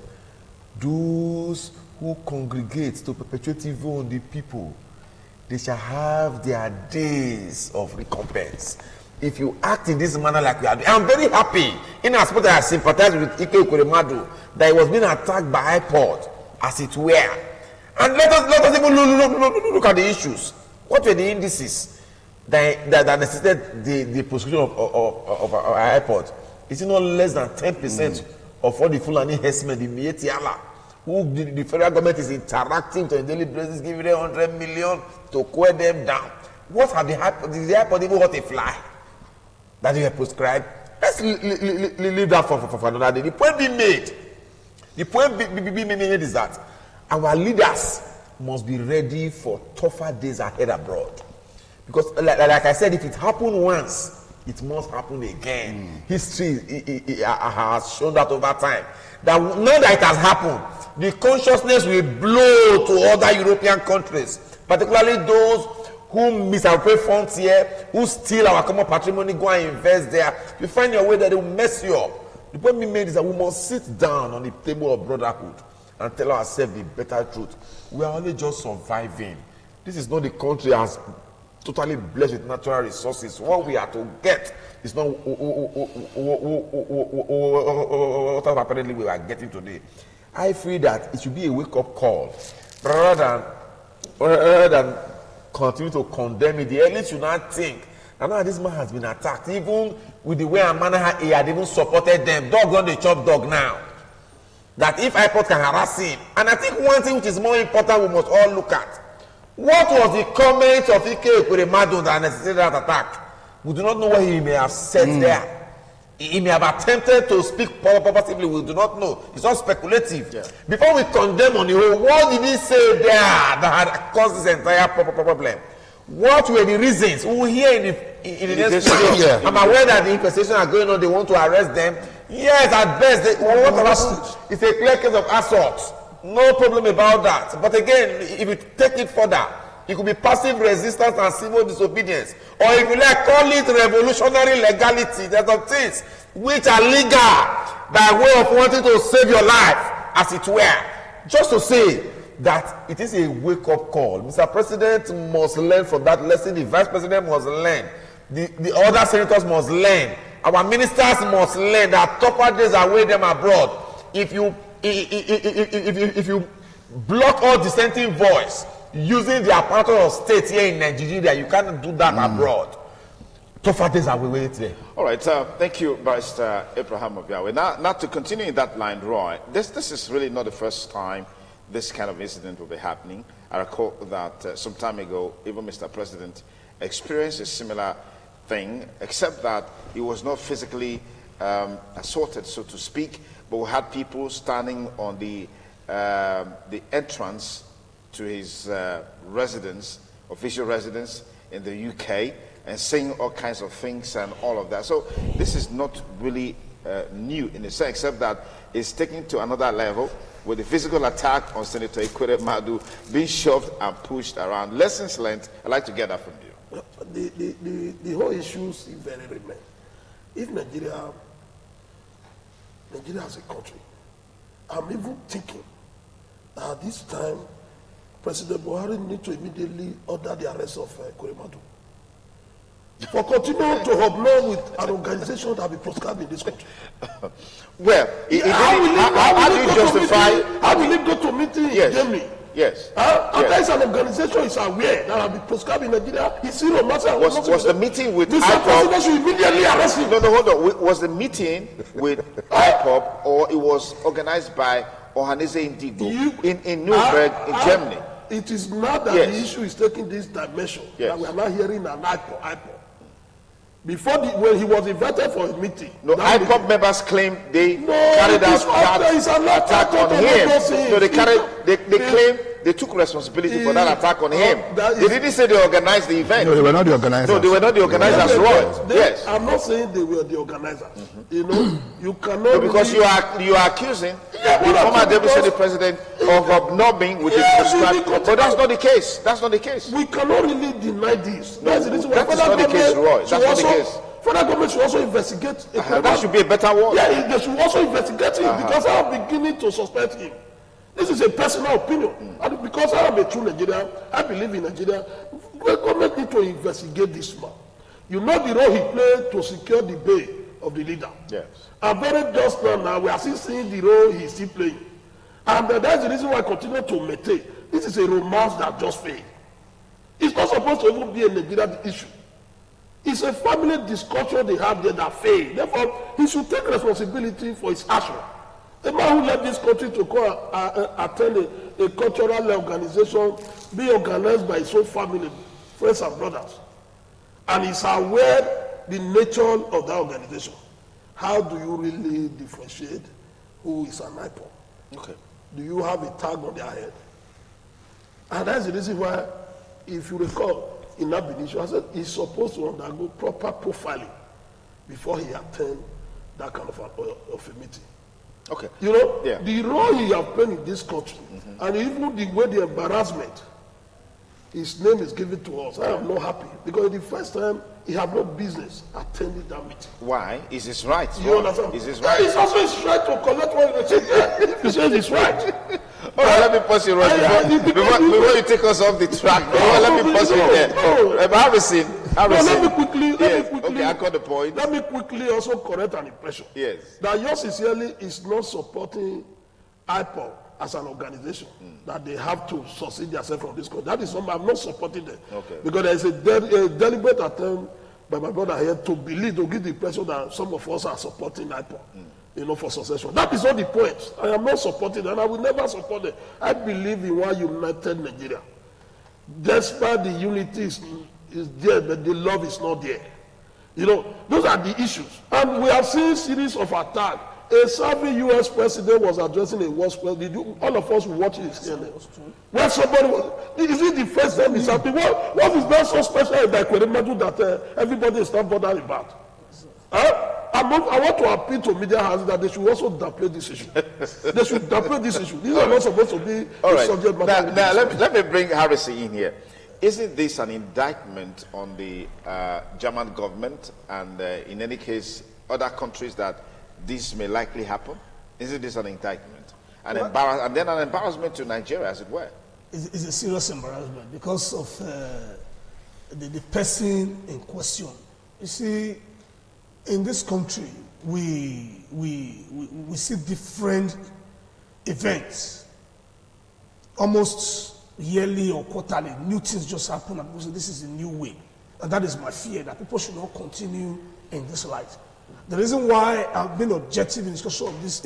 Those who congregate to perpetuate evil on the people, they shall have their days of recompense. If you act in this manner like we are doing, I'm very happy in as much as I sympathize with Ike Ekweremadu that he was being attacked by IPOD, as it were. And let us even look at the issues. What were the indices that necessitated the prosecution of IPOD? Is it not less than 10% of all the Fulani herdsmen in Mieti Allah who the federal government is interacting to a daily basis, giving them 100 million to quell them down. What have they had? Did they have even hurt a fly that you have prescribed? Let's leave that for another day. The point being made, is that our leaders must be ready for tougher days ahead abroad. Because, like I said, if it happened once, it must happen again. History has shown that over time. That now that it has happened, the consciousness will blow to other European countries, particularly those who misappropriate funds here, who steal our common patrimony, go and invest there. You find your way that they will mess you up. The point we made is that we must sit down on the table of brotherhood and tell ourselves the better truth. We are only just surviving. This is not the country as totally blessed with natural resources. What we are to get is not what apparently we are getting today. I feel that it should be a wake-up call rather than continue to condemn it. The elites should not think that now this man has been attacked, even with the way and manner he had even supported them. Dog on the chop dog now. That if IPOB can harass him, and I think one thing which is more important we must all look at. What was the comment of Ike Ekweremadu that necessitated that attack? We do not know what he may have said there. He may have attempted to speak purposely. We do not know. It's all speculative. Yeah. Before we condemn on the whole, what did he say there that had caused this entire problem? What were the reasons? We will hear in the next video. Yeah. I'm aware that the investigations are going on. They want to arrest them. Yes, at best, it's a clear case of assault. No problem about that. But again, if you take it further, it could be passive resistance and civil disobedience. Or if you like, call it revolutionary legality. There's some things which are legal by way of wanting to save your life, as it were. Just to say that it is a wake-up call. Mr. President must learn from that lesson. The Vice President must learn. The other senators must learn. Our ministers must learn that tougher days await them abroad. If you block all dissenting voice using the apparatus of state here in Nigeria, you cannot do that abroad. Tougher days are waiting. All right, thank you, Barrister Abraham Obiawe. Now to continue in that line, Roy, this is really not the first time this kind of incident will be happening. I recall that some time ago, even Mr. President experienced a similar thing, except that he was not physically assaulted, so to speak, but we had people standing on the entrance to his residence, official residence in the UK, and saying all kinds of things and all of that. So this is not really new in a sense, except that it's taken to another level with the physical attack on Senator Ekweremadu being shoved and pushed around. Lessons learned, I'd like to get that from you. The whole issue is very remain. If Nigeria as a country, I'm even thinking that at this time, President Buhari needs to immediately order the arrest of Ekweremadu. For continuing to hobnob with an organization that will be proscribed in this country. Well, how do you justify? How will he go to meeting in Germany? Yes. And there is an organization is aware that will be proscribed in Nigeria. It's zero matter. Was the meeting with Mr. IPOB? President should immediately arrest him. No, hold on. Was the meeting with IPOB or it was organized by Ohanaeze Ndigbo in Nuremberg in Germany? It is not that the issue is taking this dimension that we are not hearing an IPOB. Before when he was invited for a meeting. No, IPOB members claim they carried out that attack on him. No, they claim they took responsibility for that attack on him. They didn't say they organized the event. No, they were not the organizers. No, they were not the organizers, Roy. Yes. I'm not saying they were the organizers. You know, you cannot. No, because you are accusing the former Deputy Senate President of hobnobbing with the prescribed. But that's not the case. That's not the case. We cannot really deny this. No, that's not the case, Roy. That's not the case. Federal government should also investigate. That should be a better word. Yeah, they should also investigate him because I am beginning to suspect him. This is a personal opinion. And because I am a true Nigerian, I believe in Nigeria, the government need to investigate this man. You know the role he played to secure the bail of the leader. Yes. And very just now, we are still seeing the role he's still playing. And that's the reason why I continue to maintain. This is a romance that just failed. It's not supposed to even be a Nigerian issue. It's a family discussion they have there that failed. Therefore, he should take responsibility for his action. A man who left this country to go attend a cultural organization, be organized by his own family, friends and brothers, and is aware the nature of that organization. How do you really differentiate who is an IPOB? Okay. Do you have a tag on their head? And that's the reason why, if you recall, in that issue, I said he's supposed to undergo proper profiling before he attend that kind of a meeting. Okay. You know, Yeah. the role he has played in this country, and even the way the embarrassment, his name is given to us. I am not happy because the first time he had no business attending that meeting. Why? Is his right? You understand? Is his Yeah, right? it's also his right to collect what he says. He says it's right. All right, let me pause you right before you take us off the track. Let me pause you there. Harrison. Let me quickly. Okay, I got the point. Let me quickly also correct an impression. Yes. That yours sincerely is not supporting IPOB as an organization, that they have to succeed themselves from this country. That is something I'm not supporting them. Okay. Because there is a deliberate attempt by my brother here to believe, to give the impression that some of us are supporting IPOB, you know, for succession. That is not the point. I am not supporting them, and I will never support them. I believe in one united Nigeria. Despite the unity is there, but the love is not there. You know, those are the issues. And we have seen series of attacks. A serving U.S. president was addressing a worst president. All of us watch his CNN. When somebody was, is it the first time it's happening? What is not so special about Kwerimadu that everybody is not bothered about? I want to appeal to media houses that they should also downplay this issue. They should downplay this issue. These are not supposed to be the subject matter. Now let me bring Harrison in here. Isn't this an indictment on the German government and in any case other countries that this may likely happen? Isn't this an indictment? And then an embarrassment to Nigeria, as it were? It's a serious embarrassment because of the person in question. You see, in this country, we see different events. Almost yearly or quarterly, new things just happen and people say this is a new way. And that is my fear, that people should not continue in this light. The reason why I've been objective in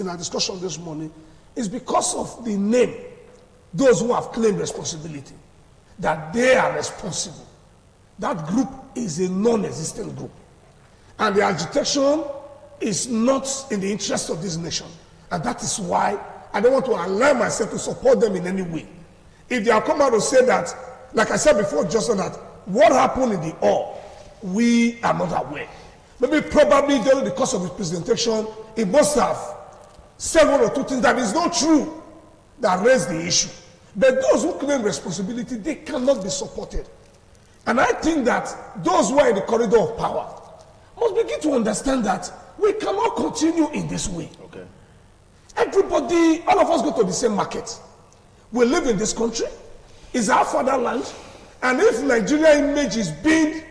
our discussion this morning is because of the name, those who have claimed responsibility, that they are responsible. That group is a non-existent group. And the agitation is not in the interest of this nation. And that is why I don't want to allow myself to support them in any way. If they have come out to say that, like I said before, Justin, that what happened in the hall, we are not aware. Maybe probably during the course of his presentation, he must have said one or two things that is not true that raised the issue. But those who claim responsibility, they cannot be supported. And I think that those who are in the corridor of power must begin to understand that we cannot continue in this way. Okay. Everybody, all of us go to the same market. We live in this country. It's our fatherland. And if Nigeria image is being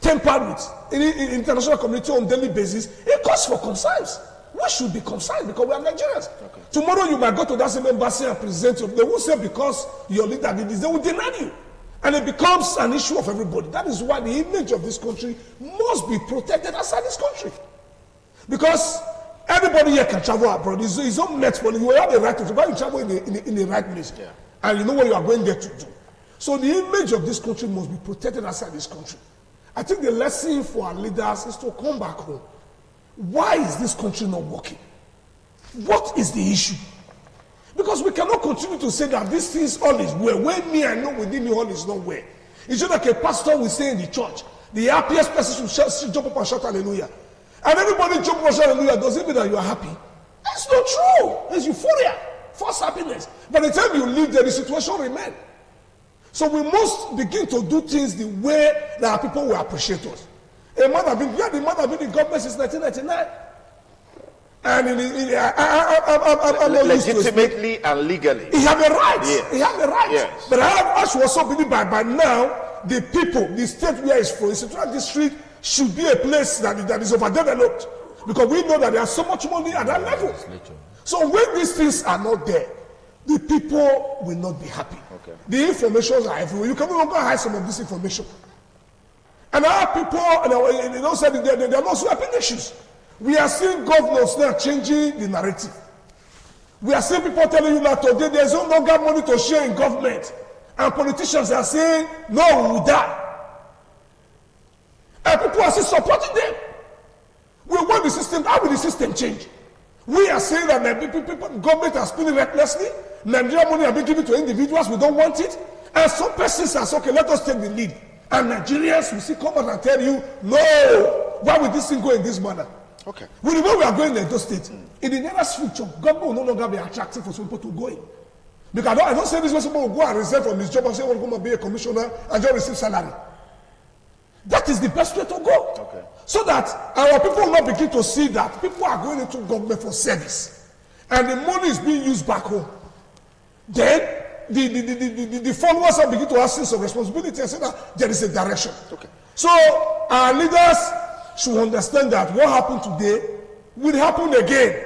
tempered with in international community on daily basis, it calls for concerns. We should be concerned because we are Nigerians. Okay. Tomorrow you might go to that same embassy and present you. They will say because your leader did this, they will deny you. And it becomes an issue of everybody. That is why the image of this country must be protected outside this country. Because everybody here can travel abroad. It's his own net money. You have the right to travel. You travel in the right place. Yeah. And you know what you are going there to do. So the image of this country must be protected outside this country. I think the lesson for our leaders is to come back home. Why is this country not working? What is the issue? Because we cannot continue to say that this things all is well. When me, I know within me all is not well. It's just like a pastor will say in the church, the happiest person should jump up and shout hallelujah. And everybody jump up and shout hallelujah. Does it mean that you are happy? That's not true. It's euphoria, false happiness. By the time you leave there, the situation remains. So we must begin to do things the way that our people will appreciate us. A man has been, the man has been in government since 1999. And legitimately and legally. He have a right. Yes. He have a right. Yes. But I should also believe by now, the people, the state where it's from, the Central District should be a place that is overdeveloped. Because we know that there is so much money at that level. So when these things are not there, the people will not be happy. Okay. The informations are everywhere. You can no longer hide some of this information. And our people, they don't say they are not swapping issues. We are seeing governors now changing the narrative. We are seeing people telling you that today there's no longer money to share in government. And politicians are saying, no, we will die. And people are still supporting them. We want the system. How will the system change? We are saying that government are spending recklessly. Nigerian money are being given to individuals. We don't want it. And some persons are saying, okay, let us take the lead. And Nigerians will see come out and tell you, no, why would this thing go in this manner? Okay. With the way we are going in those states, in the nearest future, government will no longer be attractive for some people to go in. Because I don't say this person will go and resign from his job and say, I want to come and be a commissioner and just receive salary. That is the best way to go. Okay. So that our people will not begin to see that people are going into government for service. And the money is being used back home. Then the followers will begin to have sense of responsibility and say that there is a direction. Okay. So our leaders should understand that what happened today will happen again.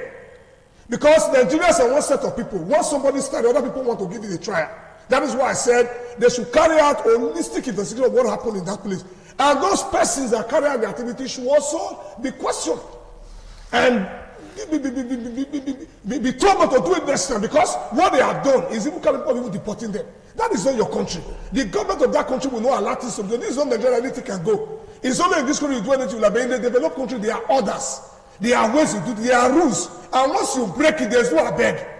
Because Nigerians are one set of people. Once somebody starts, other people want to give it a try. That is why I said they should carry out a holistic investigation of what happened in that place. And those persons that carry out the activity should also be questioned. And be told to do it next time, because what they have done is even capable of even deporting them. That is not your country. The government of that country will not allow this to do. This is not Nigeria, anything can go. It's only in this country you do anything. But in the developed country, there are orders. There are ways to do it. There are rules. And once you break it, there's no abeg.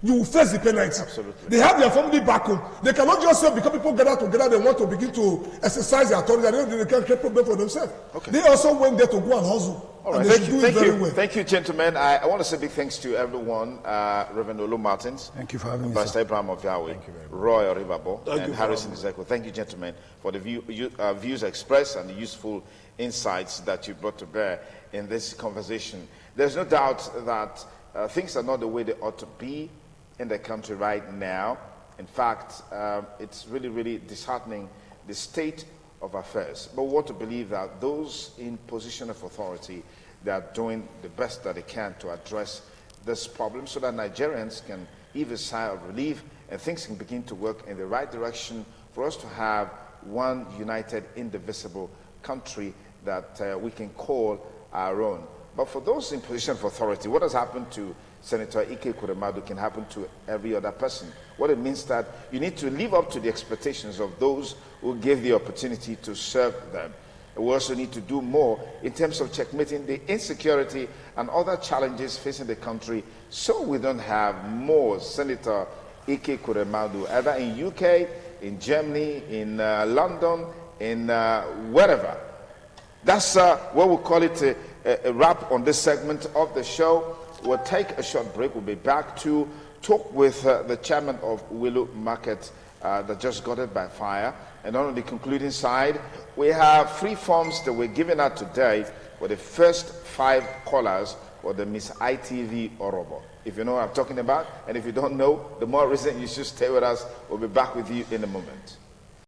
You will face the penalty. Absolutely. They have their family back home. They cannot just say because people gather together, they want to begin to exercise their authority. They can't create problem for themselves. Okay. They also went there to go and hustle. All right, thank you, gentlemen. I want to say big thanks to everyone. Reverend Olu Martins. Thank you for having me, Pastor Abraham of Yahweh, Roy Oribabo, and Harrison Ezeko. Thank you, gentlemen, for the views expressed and the useful insights that you brought to bear in this conversation. There's no doubt that things are not the way they ought to be in the country right now. In fact, it's really, really disheartening, the state of affairs. But we want to believe that those in position of authority, they are doing the best that they can to address this problem so that Nigerians can heave a sigh of relief and things can begin to work in the right direction for us to have one united, indivisible country that we can call our own. But for those in position of authority, what has happened to Senator Ike Kuremadu can happen to every other person. What it means that you need to live up to the expectations of those who gave the opportunity to serve them. We also need to do more in terms of checkmating the insecurity and other challenges facing the country so we don't have more Senator Ike Kuremadu, either in UK, in Germany, in London, in wherever. That's what we call it a wrap on this segment of the show. We'll take a short break. We'll be back to talk with the chairman of Willow Market that just got it by fire. And on the concluding side, we have free forms that we're giving out today for the first 5 callers for the Miss ITV Orobo. If you know what I'm talking about, and if you don't know, the more reason you should stay with us. We'll be back with you in a moment.